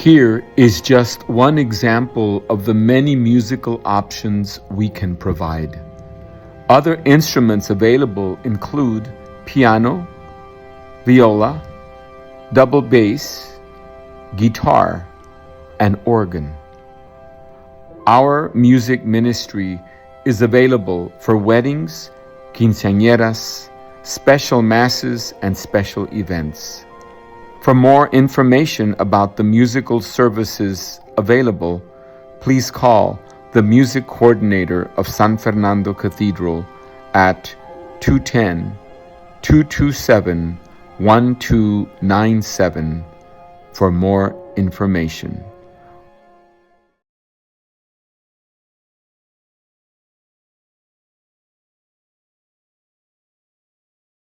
Here is just one example of the many musical options we can provide. Other instruments available include piano, viola, double bass, guitar, and organ. Our music ministry is available for weddings, quinceañeras, special masses, and special events. For more information about the musical services available, please call the music coordinator of San Fernando Cathedral at 210-227-1297 for more information.